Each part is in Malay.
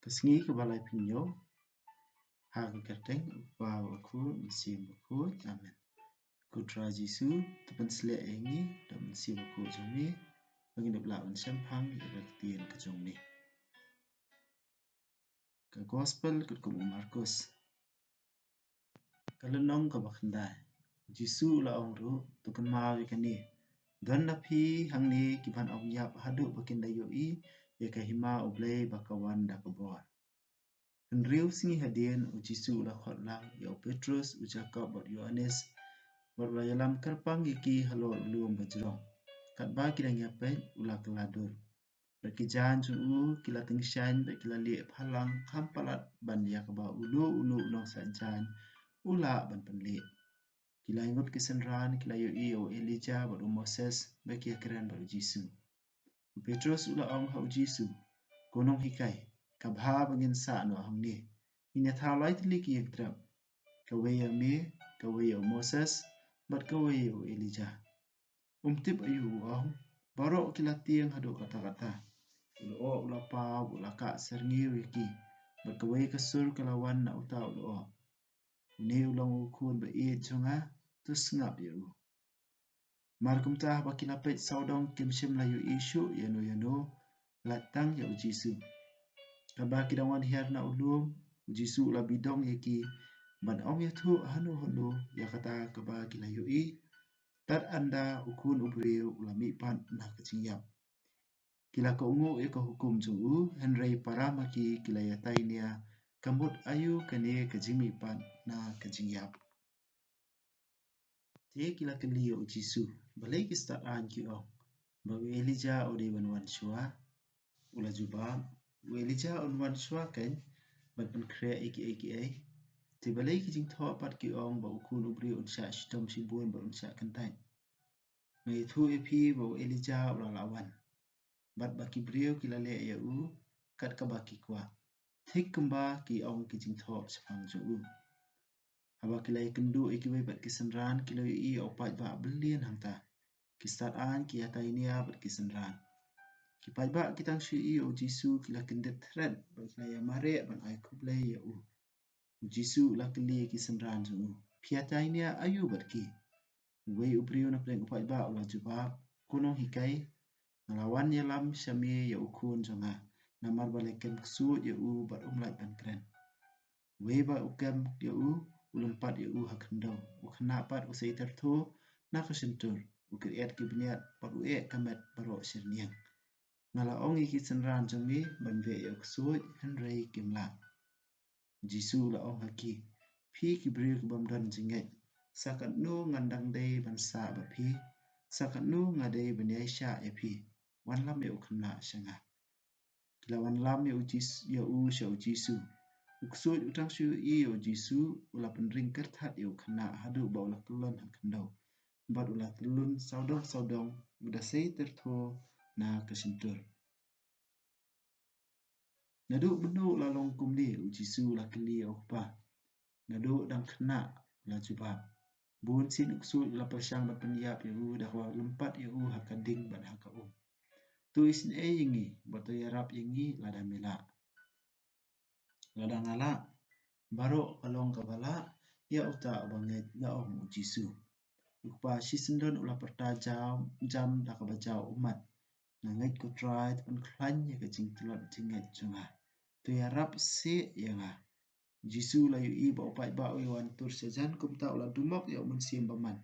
Kesengi ke balai pinyo, hak kerteng upah aku mesim aku amen. Kutra Jisu tepan selek engi dan mesim aku jomni bagi dapla unsempang iraktian ke jomni. Ke gospel ke Markus. Kalenong ke bakandai. Jisu la ongru tukan mawi kani. Dan napi hang ni kiban ong yap hadu bakin dayo I ya kahima ublay bakawan da kabor. Henriu singi hadien u Jisu la khot lang ya u Petrus u Jacob bat Yohanes bat yalam kerpang yaki halo luom bajrong. Kat ba kidang yapet ula keladur. Berkijan u kila tengsyan bat kila liep halang kampalat ban yakaba ulu nong sajan ula ban penliep. Kila ingut kesenran kila yoi o Elijah bat u Moses bagi akiran bat u Jisu. Petrus ula ong ha u Jisu. Gunung hikai. Kabha bangin sa no hang ni. Ina thalai tili ki yang trap. Kawaya me, kawaya Moses, bat kawaya Elijah. Tip ayu ong. Barok kila tiang hadu kata-kata. Ulo ula pa ula ka serni wiki. Bat kawaya kasur kalawan na uta ulo. Ni ulang ukun ba iit junga. Tus ngap ya u. Markum tah bakila pet saudong kimshim layu isu yano. Latang ya u Jisu. Kaba kidawan hiar na ulum, Jisu la bidong yaki, ban ong yatu hanu ya kata kaba kila yoi, tat anda ukun ubriu ulami pan na kecingap. Kila ka ungu ka hukum juu, Henry paramaki kila yatai nia, kambut ayu kane kejimi pan na kecingap. Te kila keliyo Jisu, balai kistat an ki ong, bawi Elijah o dewan wan shua, ula jubab, Elijah on wan shua kan ban pen krea iki ai ti balai ki jing tho pat ki ong ba ukun ubri un sha shitom sibun ba un sha kantai ngai thu epi ba Elijah ula lawan bat ba ki brio ki la le ya u kat ka ba ki kwa thik kumba ki ong ki jing tho sapang jo u haba ki lai kendu iki bai bat ki sanran ki lai I au pat ba billion hangta ki start an ki atai nia bat ki sanran Kipai ba kitang shui o Jisu kila kendet thread ban kaya mare ban ai kublai ya u. Jisu la kili ki senran ju u. Piatai nia ayu bat ki. Wei ubriu na pleng upai ba ula jubab. Kunong hikai. Ngalawan ya lam syamie ya ukun jonga. Namar balai kem ksut ya u bat umlai ban kren. Wei ba ukem ya u. Ulumpat ya u hakendau. Ukena pat usai tertu. Na kesentur. Ukiriat kibniat pat ue kamet barok sirniang. Ngala ong iki senran jami banbe ya ksut Henry kimla. Jisu la ong haki. Pi kibriu kibamdan jinget. Sakat nu ngandang day bansa ba pi. Sakat nu ngaday banyai sya ya pi. Wan lam ya ukhamla syanga. Kila wan lam ya u sya u Jisu. Uksut utang syu I ya u Jisu ula penring kerthat ya ukhana hadu ba ula kelon hakandau. Bat ula telun saudong udasai tertho na kesentur. Nadu benu la long kumli u Jisu la keli au pa. Nadu dang kena la jubab. Bun sin uksu la pasyang bat penyap ya u dahwa lempat ya u hakading ban haka Tu isin yingi bat yarap yingi la damila. La dangala. Baro kalong kabala ya uta banget la ong u Jisu. Ukpa sisendon ula jam da kabajau umat. Nangait ko try pan klan ya kajing telot jingat junga. Tu yarap se ya nga. Jisu la yu I ba upai ba wan tur sejan kumta ula dumok ya mensiam baman.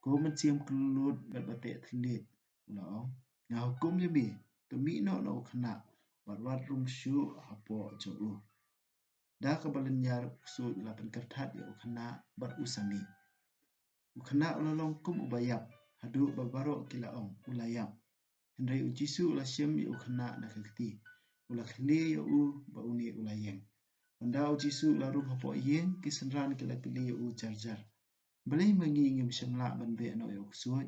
Ko mensiam kelut bat batek telit. Ula ong. Nga hukum ya mi. Kami no na ukhana. Bat wat rum syu hapo jo u. Da kabalin yar uksud ula penkertat ya ukhana bat usami. Ukhana ula long kum ubayap. Hadu babaro kila ong ulayap. Henry u Jisu ula syem ya ukhana na kakti. Ula khli ya u ba uni ulayeng. Anda u Jisu ula rum hapo yeng kisenran kila kili ya u jar. Balai mangi ngim syamla banbe no ya uksud.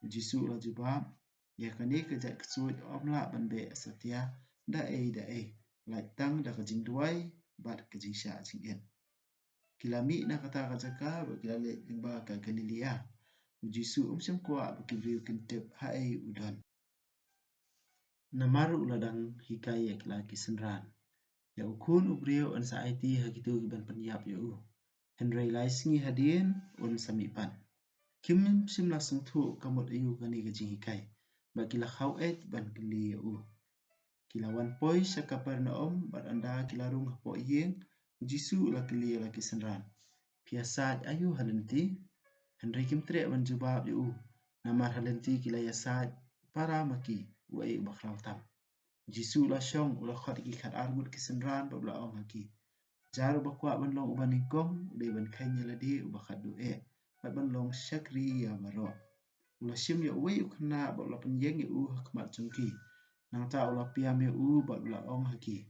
U Jisu ula jubab. Ya kani kejat ksud omla banbe asatya da ai. Lai tang da kajing duai bat kajing sya jingin. Kilami na kata kajaka ba kila le lingba ka Galilea. U Jisu syam kwa ba kibriu kintip hai udan. Namaru uladang hikai ya kila kisenran. ya ukun ubrio an sa IT hagitu ban penyap ya u. Henry laisingi hadien un samipan. Kim sim langsung tu kamut ayu kani gajing hikai. Bakila khau ban kili ya u. Kila wan poi sakapar na bat anda kila rung hapo yeng jisu la kili la kisenran. Piasat ayu halenti Henry kim tre ban jubab ya u. Namar halenti kila yasat para maki wai baklau tam. Jisu la syong ula khot ki khat argut kisenran ba ula ong haki. Jaru bakwa ban long uban ingkong uday ban kanya ladi uba khat du'e. Bat ban long syakri ya baro. Ula sim ya uway ukna ba ula penyeng ya u hakmat jengki. Nang ta ula piam ya u ba ula ong haki.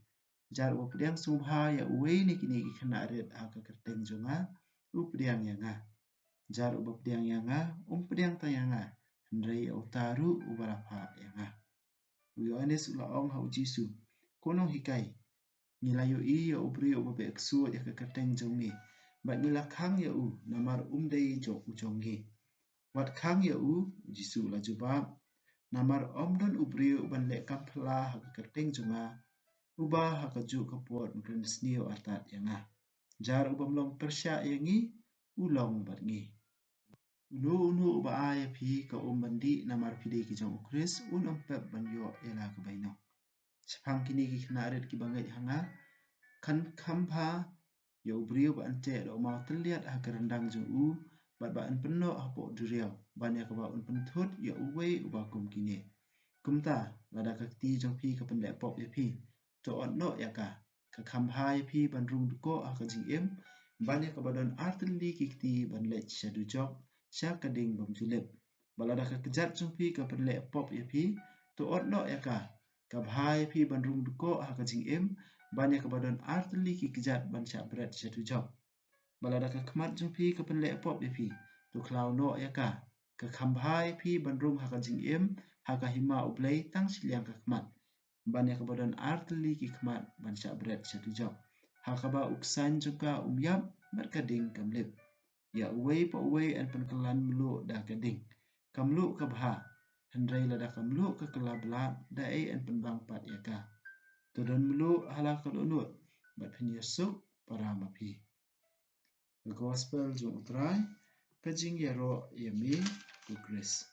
Jaru uba pediang sumha ya uway ni kini kena arit haka kerteng jonga u pediang ya nga. Jaru uba pediang ya nga pediang ta ya nga. Hendrai ya utaru uba lapa ya nga. Yohanes ula ong hau Jisu. Kono hikai. Nilayo i ya ubri uba be eksu ya kerteng jongi. Bat nila kang ya u namar day jo ujongi. Wat kang ya u Jisu la jubab. Namar don ubri uban le kampla haka kerteng jonga. Uba haka ju kapot mkren snio atat ya nga. Jar uba mlong persya yangi ulong bat ngi. Unu uba aya pi ka bandi namar pide ki jong ukris pep ban yo ela ka baino. Sepang kini ki kena arit ki bangai hanga kan kampha ya ubri uba ante do mau terlihat haka rendang jong u bat ba an peno hapo duriau ban ya ka ba un pentut ya uwe uba kum kini. Kumta lada ka ti jong pi ka penle pop ya pi to on no ya ka kampha ya pi ban rung duko haka jing em ban ya ka ba don artli ki ti ban le shadu jok sya kading bam julep. Balada ka kejat jong pi ka penle pop ya pi to on no ya ka kabhai pi ban rung duko haka jing em ban ya ka ba don artli ki kejat ban sya berat shadu jok. Balada ka kemat jong pi ka penle pop ya pi to klau no ya ka kambhai pi ban rung haka jing em haka hima ublay tang siliang ka kemat. Ban ya ka ba don artli ki kemat ban sya berat shadu jok. Haka ba uksan juga yap mat kading kamlip. Ya uway pa uway an penkelan melu da kading. Kamlu ka bha. Hendrai lada kamlu ka kelabla da an penbang pat ya ka. Tudon melu hala kalunut. Bat penyesuk para mapi. The Gospel jung utrai. Kajing yaro yami ukris.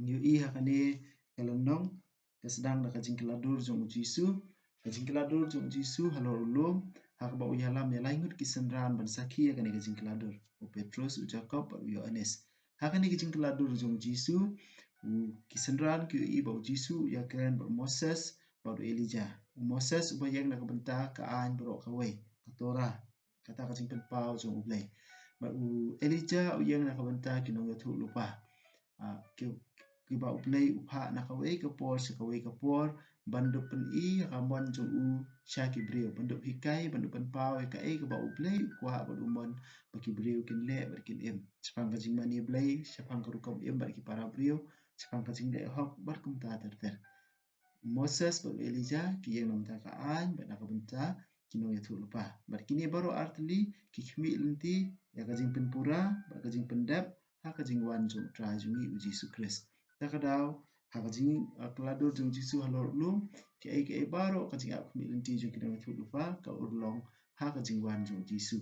Nyu i hakane kalonong. Kesedang da kajing keladur jung Jisu. Kajing keladur jung Jisu halor ulum. Hak ba uyalam ya laingut kisenran ban saki hakane kajing keladur. U Petrus, u Jacob, u Yohanes. Hakane kajing keladur jung Jisu. U kisenran ki i ba Jisu ya keren ba Moses ba Elijah. Moses uba yang nak benta ka an bro kawai. Katora. Kata kajing penpau jung ublay. Ba u Elijah u yang nak benta kinong yatu lupa. Kiba ublay upha nakaway kapor sa kaway kapor bandup pen i ramon jong u syaki brio bandup hikai bandup pen pau ka kiba ublay kwa badumon baki brio kin le barkin em sepang kajing mani blay sepang karukom em barki para brio sepang kajing le hok barkum ta ter Moses ba Elijah ki yang nom ta ka an ba nakabenta kinong ya thu lupa barkini baru artli ki khmi lenti ya kajing penpura ba kajing pendap ha kajing wan jong tra jungi u Jisu Christ takadaw hakajing keladur jong Jisu halor lum ki baro kajing ap khmi lenti jong kinong thu lupa ka urlong ha kajing wan jong Jisu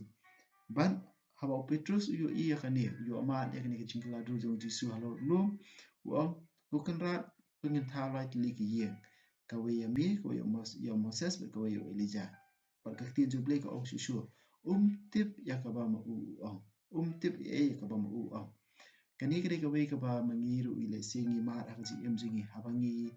ban haba Petrus uyo iya kani uyo amat ya kani kajing keladur jong Jisu halor lum uang kukenrat penginta lai tili ki yeng kawe yami kawe ya Moses kawe ya Elijah pat kakti juble ka ong susu tip ya ka ba ma ong tip ya ka ba ma ong kani kare kawe ka ba mangiru ile singi mat ha ji em jingi habangi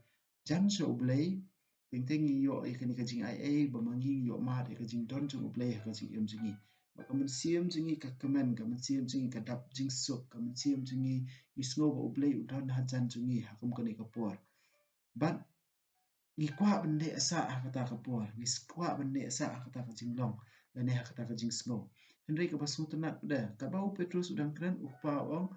jan so ublay tengtengi yo kani kajing ai ba mangi yo mat ka jing don jong ublay ha ji em jingi ba kamen siam jingi ka kamen kamen siam jingi ka dap jing sok kamen siam jingi isngo ba ublay udon ha jan jingi ha kum kani kapor ban ngikwa bende asa kata kapor ngikwa bende asa kata kajinglong dan ya kata kajing snow Henry ka basu tenat pada ka bau Petrus udang keren ukpa ong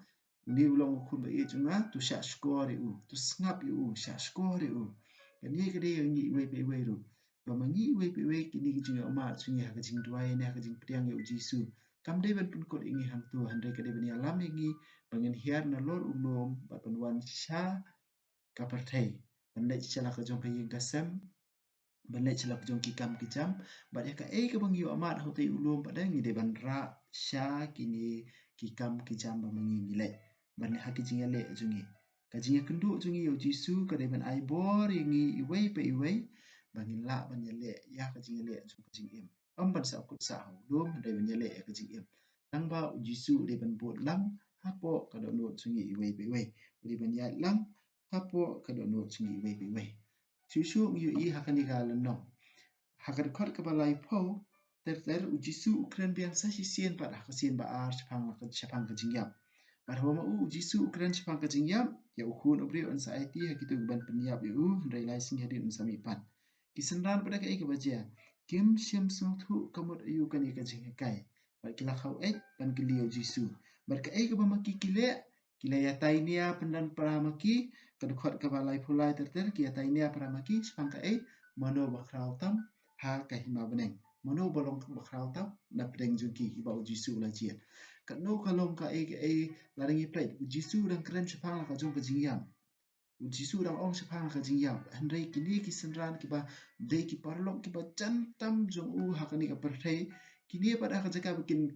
ni ulong ukun ba i junga tu sya skor u tu ngap u sya skor u kan ye kede yang ni we pe we ru ba mangi we pe we kini kijing ma sungi ha kajing duai ne ha kajing priang u Jisu kam de ban pun kot ingi hang tu Henry kede ban ya lam ingi bangen hiar na lor ulum ba penwan sya kaperthei Pandai cicala ka jong kasem Balai celak jong kikam kijam, bat ya ka ke bang yu amat hote ulum pada ngi de ban ra sya kini kikam kijam ba mangi ngile. Ban ha ki jinga le jungi. Ka jinga kendu jungi yo jisu ka de ban ai bor yangi iwei pe iwei bangin la ban ya le ya ka jinga le jong ka jing im. Ban sa kut sa ulum de ban ya le ka jing im. Tang ba jisu de ban bot lang hapo ka do no jungi iwei pe iwei. De ban ya lang hapo ka do no jungi iwei pe iwei. Susu ngiu I hakani ka lenong. Hakar kot ka balai po ter ujisu ukran biang sa sien pat hakasien ba ar chapang ka jingyam. Bar hawa ma ujisu ukran chapang ka jingyam ya ukun ubri on sa IT hakitu ban penyap yu ndai lai sing hadin sami pan. Kisenran pada ka ke baja. Kim siam sung thu kamut ayu kan ka jingkai. Bar kila khau ban kiliu jisu. Bar ka ke ba maki kila ya tainia pendan paramaki kadukot ka balai pulai ter ki ya tainia paramaki chapang ka mano bakrau tam ha ka hima beneng mano bolong bakrau tam na pedeng jungki hiba jisu la jia kat no kalong ka laringi plate jisu dan keren chapang ka jong ka jingyam jisu dan ong chapang ka jingyam handai kini ki senran ki ba de ki parlok ki ba chan tam jong u ha ka ni ka perthai kini pada ka jaka bikin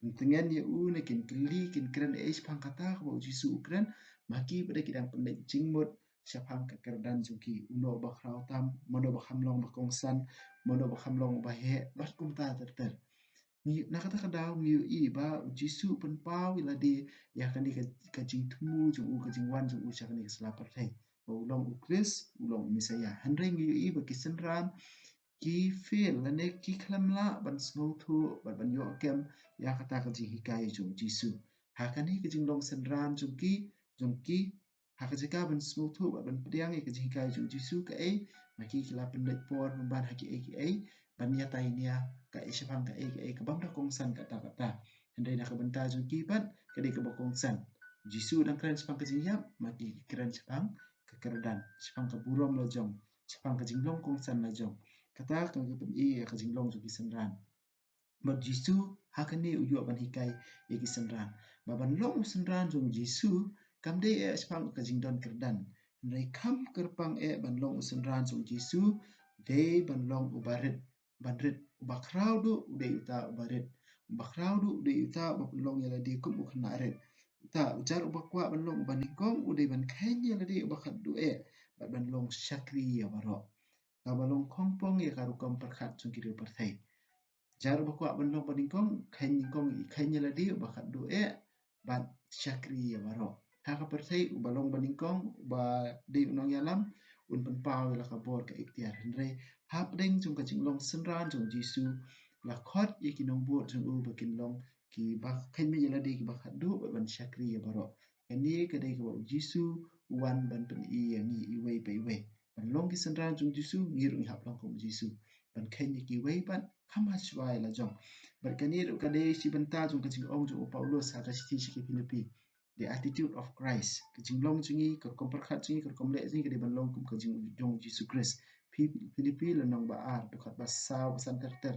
dengan ya na kin keli kin keren chapang kata ka jisu keren maki pada kidang pendek jingmut chapang ka kerdan jungki uno bakrau tam mano bakhamlong bakongsan mano bakhamlong bahe bat kumta ter ni nakata ka daw ngi ba jisu pen pau ila di ya kan ka jing tumu jung ka jing wan jung cha kan sla parthai ulong ukris ulong misaya handai ngi ba kisenran ki feel lane ki khlamla ban snow thu ban yo kem ya kata ka jing hikai jung jisu ha kan hi ka jing long senran jung ki ha ka jika ban snow thu ban priang ka jing hikai jung jisu ka maki kila pendet por ban haki ban ya tainia ka syapang ka bang da kongsan kata handai nak benta jung ki pat ka de ka kongsan jisu dan keren syapang ka jing yap maki keren syapang ka kerdan syapang ka burom la jong syapang ka jinglong kongsan la jong kata ka pen ka jinglong jung ki senran but jisu hakani uyu ban hikai ki senran ban long senran jung jisu kam de syapang ka jingdon kerdan handai kam kerpang ban long senran jung jisu de ban long ubarit banrit bakrau du de uta ubarit bakrau du de uta long yala de kum ukhna aret uta ujar ubakwa ban long baningkong ude ban khanya la de ubakat du ban long syakri ya baro ka balong khongpong ya karu kam perkhat chung kiri perthai jar bakwa ban long baningkong khanya la de ubakat du ban syakri ya baro ha ka perthai ubalong baningkong ba de unong yalam un pan pau la ka bor ka ikhtiar hendrai hap deng chung ka jinglong senran chung jisu la khot ye ki nong bot chung u bakin long ki ba khen me yala de ki ba khat du ban syakri ya baro ani ka de ka jisu wan ban pen yangi i wei pe wei ban long ki senran chung jisu ngir ung hap long ko jisu ban khen ye ki wei ban kham ha shwai la jong bar kanir ka de si banta chung ka jing ong chung Paulus ha ka si Filipi the attitude of Christ ka jinglong chungi ka kom perkhat chungi ka kom le chungi ka de ban long kum ka jing jong jisu Christ Filipi la nong ba ar to khat ba saw san ter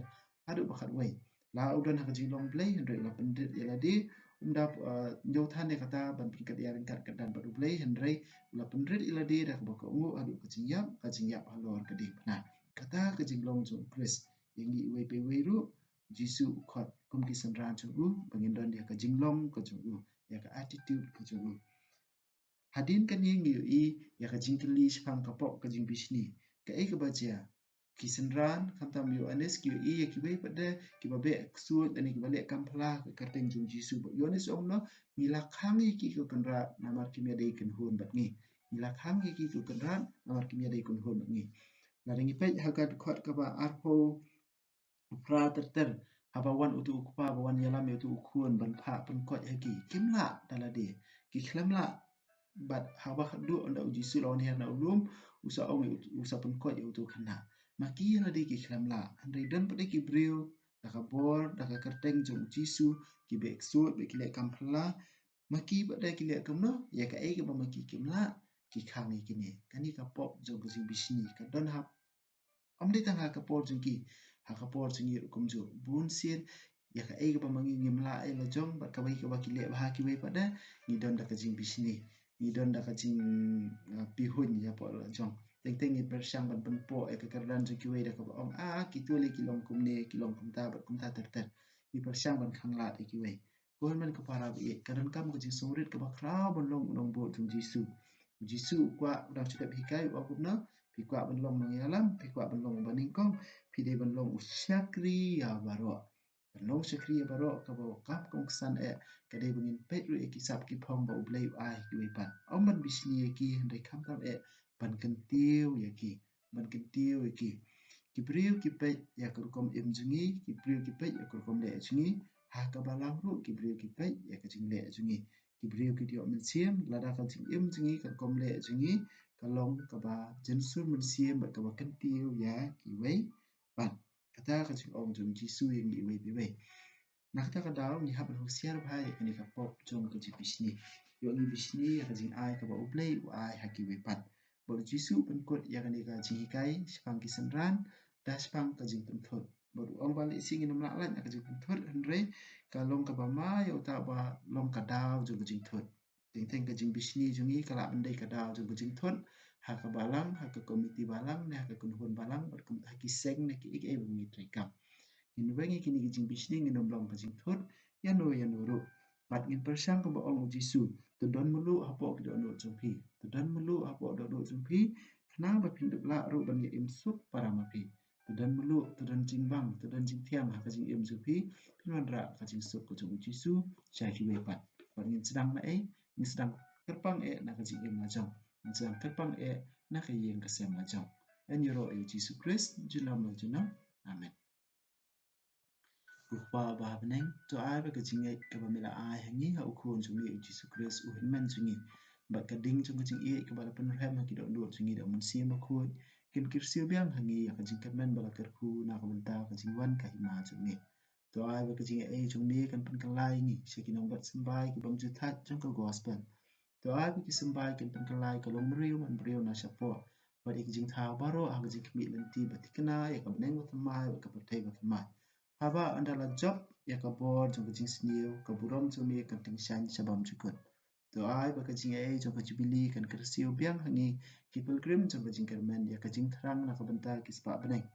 adu ba khat wei la udan ha jing long play hendrek la pendit ya la di umda nyo than ne kata ban kat ya kat dan ba play hendrek la pendit ila di da ba ko ngu adu ka jing yap halor ka di na kata ka jing long jong Christ yang gi wei pe wei ru jisu khat kum ki san ran chu bangin don dia ka jing long ka chu ya ka attitude ka chu hadin kan yang ngi ya ka jing kli spang ka pok ka jing bisni ka ka baca kisenran khantam Yohanes ki ya ki bai pada ki babe suat ani ki balik kampla ka kateng jung jisu Yohanes omno mila khang ki ko kanra namar ki medai kan hun bat ni mila khang ki ko kanra namar ki medai kan hun bat ni laringi pej hagat khot ka ba arpo pra ter haba wan utu ukpa wan yalam utu ukun ban pha pan kot haki kimla dalade ki khlamla bat haba khadu onda jisu lawan her na ulum usa ong usa pan kot utu khna maki na de ki khlamla andai dan pade ki brio daka bor daka kerteng jong jisu ki be exut be ki le kampla maki pade ki le kamno ya ka e ba maki kimla ki khang ni kini kani ka pop jong ka bisni ka don hap amde tang ha ka por jong ki ha ka por jong yi kum jo bun sien ya ka e ba mangi ngimla e la jong ba ka bai ka ba ki le ba ki bai pada ni don da ka jing bisni ni don da ka jing pihun ya po la jong teng ni persyang ban penpo kekerdan ju kiwe dak ong kitu le kilong kumne kilong kumta bat kumta ter ni persyang ban khanglat kiwe kon man ke para bi kadan kam ke jisurit ke bakra ban long long bo jung jisu kwa dak chukat hikai wa kupna pi kwa ban long nang yalam pi kwa ban long baning kong pi de ban long usyakri ya baro ban long syakri ya baro ka ba kap kong san kade bungin pet ru kisap ki phong ba ublei ai kiwe pan om ban bisni ki handai kam kam ban kentiu ya ki ban kentiu ya ki kibriu ki pe ya kurkom im jungi kibriu ki pe ya kurkom le jungi ha ka balang ru kibriu ki pe ya ka jing le jungi kibriu ki dio min siem lada ka jing im jungi kurkom le jungi kalong ka ba jensu min siem ba ka ba kentiu ya ki wei ban kata ka jing ong jung jisu yang di wei bi wei nak kata ka daw ni hab husiar bhai ni ka pop jong ka ji bisni yo ni bisni ya ka jing ai ka ba ublei u ai ha ki wei pan bol jisu pen kot ya ka ni ka ji kai spang ki sanran da spang ka jing pen thot bol ong bal ising in mak lan ka jing pen thot henre ka long ka ba ma yo ta ba long ka daw jong ka jing thot ting teng ka jing bisni jungi ka la bandai ka daw jong ka jing thot ha ka balang ha ka komiti balang ne ha ka kun hon balang ber kum ha ki seng ne ki ik e bungi trekam in wengi kini ki jing bisni ngin long ka jing thot ya no ru bat ngin persyang ka ba ong jisu to don mulu hapo ki do no jong pi to don mulu hapo do do jong pi khna ba pin duk la ru ban ye im sup para ma pi to don mulu to don jing bang to don jing thiam ha ka jing im jong pi pin wan ra ka jing sup ko jong jisu cha ki we pat bat ngin sedang na ngin sedang terpang na ka jing im na jong ngin sedang terpang na ka yeng ka sem na jong en yoro jisu christ junam lo junam amen Ukpa ba beneng to ai ba ka jingai ka ba mila ai hangi ha ukun jungi jisu christ u hinman jungi ba ka ding jung jing e ka ba la pen hem ki do do jungi da mun sim ba khut kin kir siu biang hangi ya ka jing kan men ba la kar khu na ka benta ka jing wan ka hima jungi to ai ba ka jingai e jungi kan pen kan lai ni se ki nong bat sambai ki bam ju that jung ka gospel to ai ba ki sambai kan pen kan lai ka long riu man riu na shapo ba ik jing tha baro ha ka jing mi lenti ba tikna ya ka beneng ba thamai ba ka patai ba thamai haba andala job ya ka board jong jing sniu ka burom jong mi kan ting shan sabam chukut to ai ba ka jing ai jong ka jubili kan kersiu biang hangi ki pilgrim jong ka jing kermen ya ka jing thrang na ka benta ki spa beneng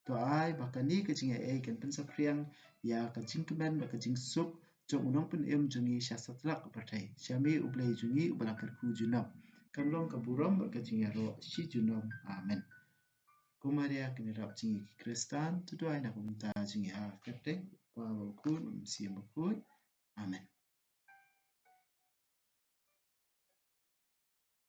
to ai ba ka ni ka jing ai kan pen sapriang ya ka jing kemen ba ka jing sup jong unong pen em jong i sha satlak ka patai shami ublei jong i ubala kar ku junam kan long ka burom ba ka jing ya ro shi junam amen Kumaria kini rap jingi ki kristan tu doai na kumta jingi ha kete wa wakun siam bakut amen